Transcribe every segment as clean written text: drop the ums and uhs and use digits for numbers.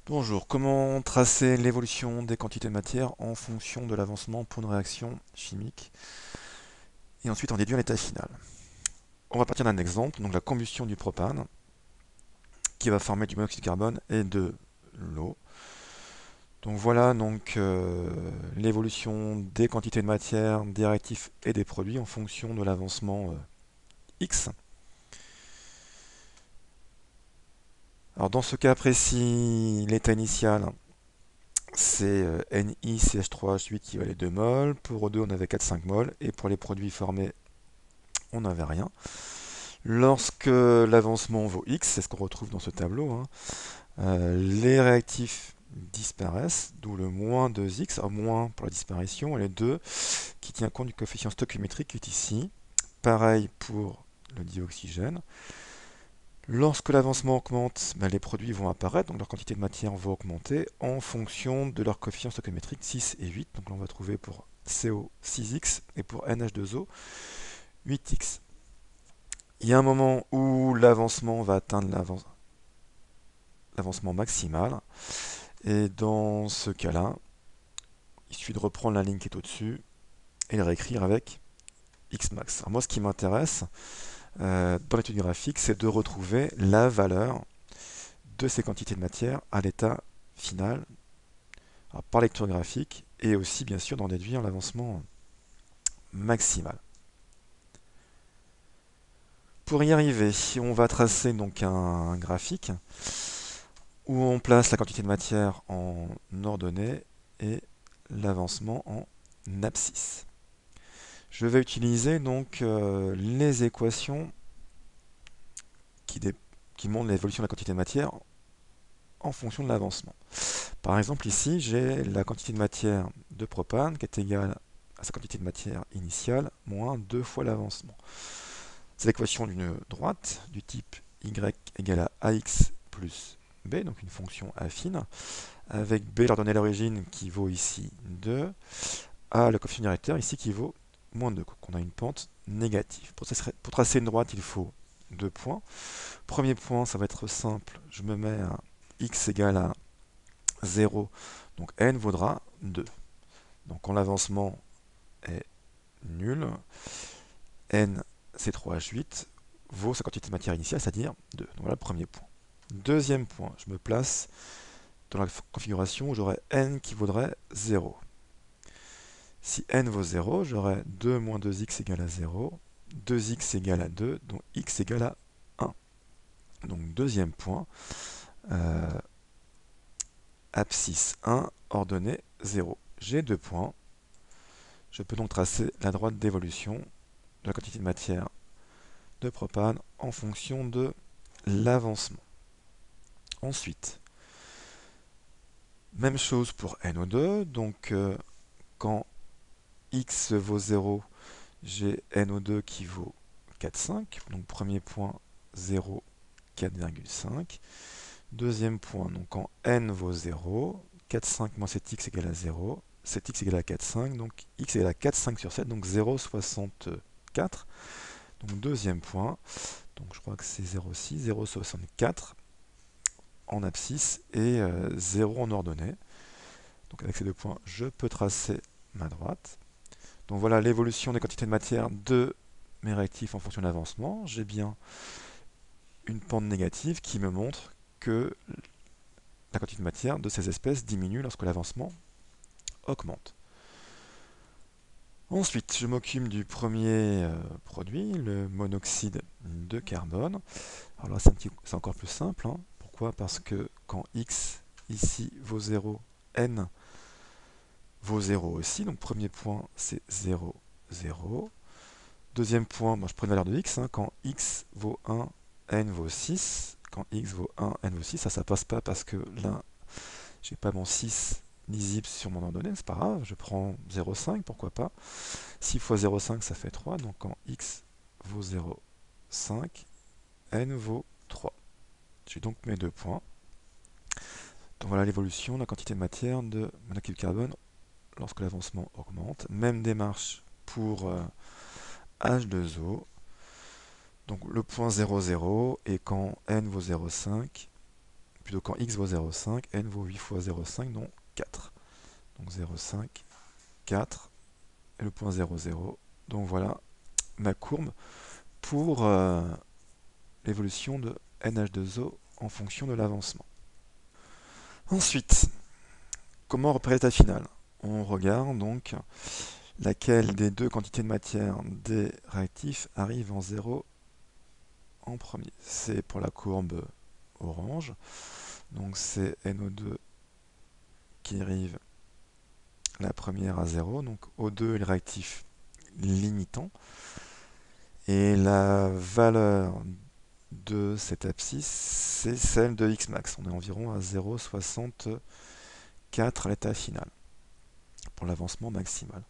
Bonjour, comment tracer l'évolution des quantités de matière en fonction de l'avancement pour une réaction chimique et ensuite en déduire l'état final. On va partir d'un exemple, donc la combustion du propane qui va former du monoxyde de carbone et de l'eau. Donc voilà l'évolution des quantités de matière, des réactifs et des produits en fonction de l'avancement X. Alors dans ce cas précis, l'état initial c'est NiCH3H8 qui valait 2 mols, pour O2 on avait 4-5 mols, et pour les produits formés on n'avait rien. Lorsque l'avancement vaut X, c'est ce qu'on retrouve dans ce tableau, hein, les réactifs disparaissent, d'où le moins 2x, moins pour la disparition, et le 2 qui tient compte du coefficient stoichiométrique qui est ici. Pareil pour le dioxygène. Lorsque l'avancement augmente, les produits vont apparaître, donc leur quantité de matière va augmenter en fonction de leur coefficient stoichiométrique 6 et 8. Donc là on va trouver pour CO 6x et pour NH2O 8x. Il y a un moment où l'avancement va atteindre l'avancement maximal. Et dans ce cas-là, il suffit de reprendre la ligne qui est au-dessus et le réécrire avec Xmax. Alors moi, ce qui m'intéresse dans l'étude graphique, c'est de retrouver la valeur de ces quantités de matière à l'état final, alors, par lecture graphique, et aussi bien sûr d'en déduire l'avancement maximal. Pour y arriver, on va tracer donc un graphique où on place la quantité de matière en ordonnée et l'avancement en abscisse. Je vais utiliser donc les équations qui, qui montrent l'évolution de la quantité de matière en fonction de l'avancement. Par exemple, ici, j'ai la quantité de matière de propane qui est égale à sa quantité de matière initiale moins 2 fois l'avancement. C'est l'équation d'une droite du type y égale à ax plus b, donc une fonction affine, avec b leur donner l'origine qui vaut ici 2, a le coefficient directeur ici qui vaut moins 2, donc on a une pente négative. Pour tracer une droite, il faut deux points. Premier point, ça va être simple, je me mets à x égale à 0, donc n vaudra 2. Donc quand l'avancement est nul, n c'est 3h8 vaut sa quantité de matière initiale, c'est-à-dire 2. Donc voilà le premier point. Deuxième point, je me place dans la configuration où j'aurai n qui vaudrait 0. Si n vaut 0, j'aurai 2 moins 2x égale à 0, 2x égale à 2, donc x égale à 1. Donc deuxième point, abscisse 1, ordonnée 0. J'ai deux points. Je peux donc tracer la droite d'évolution de la quantité de matière de propane en fonction de l'avancement. Ensuite, même chose pour NO2. Donc quand x vaut 0, j'ai NO2 qui vaut 4,5. Donc premier point 0, 4,5. Deuxième point, donc quand n vaut 0, 4,5 moins 7x égale à 0, 7x égale à 4,5, donc x égale à 4,5 sur 7, donc 0,64. Donc deuxième point, donc je crois que c'est 0,6, 0,64 en abscisse et 0 en ordonnée. Donc avec ces deux points, je peux tracer ma droite. Donc voilà l'évolution des quantités de matière de mes réactifs en fonction de l'avancement. J'ai bien une pente négative qui me montre que la quantité de matière de ces espèces diminue lorsque l'avancement augmente. Ensuite, je m'occupe du premier produit, le monoxyde de carbone. Alors là, c'est encore plus simple. Hein. Pourquoi? Parce que quand x ici vaut 0, n vaut 0 aussi. Donc premier point, c'est 0, 0. Deuxième point, moi je prends une valeur de x. Hein. Quand x vaut 1, n vaut 6. Quand x vaut 1, n vaut 6, ça passe pas parce que là, j'ai pas mon 6 lisible sur mon ordonnée, c'est pas grave, je prends 0,5, pourquoi pas. 6 fois 0,5, ça fait 3, donc quand x vaut 0,5, n vaut 3. J'ai donc mes deux points. Donc voilà l'évolution de la quantité de matière de monoxyde de carbone lorsque l'avancement augmente. Même démarche pour H2O. Donc le point 0,0 et quand n vaut 0,5, plutôt quand x vaut 0,5, n vaut 8 fois 0,5, donc 4. Donc 0,5, 4, et le point 0, 0. Donc voilà ma courbe pour l'évolution de NH2O en fonction de l'avancement. Ensuite, comment représenter l'état final? On regarde donc laquelle des deux quantités de matière des réactifs arrive en 0 en premier. C'est pour la courbe orange, donc c'est NO2 qui arrive la première à 0, donc O2 est le réactif limitant, et la valeur de cette abscisse, c'est celle de Xmax. On est environ à 0,64 à l'état final, pour l'avancement maximal.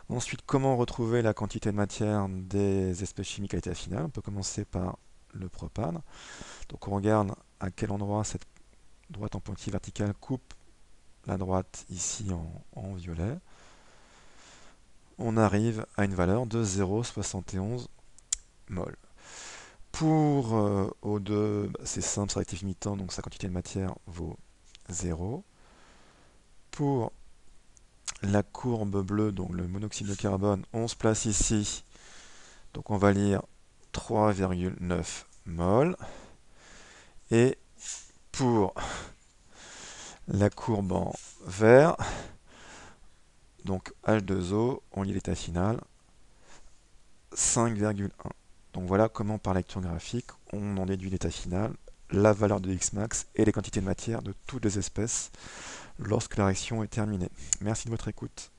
Ensuite, comment retrouver la quantité de matière des espèces chimiques à l'état final? On peut commencer par le propane. Donc on regarde à quel endroit cette droite en pointille verticale coupe la droite ici en violet. On arrive à une valeur de 0,71 mol. Pour O2, c'est simple, c'est réactif limitant, donc sa quantité de matière vaut 0. Pour la courbe bleue, donc le monoxyde de carbone, on se place ici. Donc on va lire 3,9 mol. Et pour la courbe en vert, donc H2O, on lit l'état final, 5,1. Donc voilà comment par lecture graphique, on en déduit l'état final, la valeur de Xmax et les quantités de matière de toutes les espèces lorsque la réaction est terminée. Merci de votre écoute.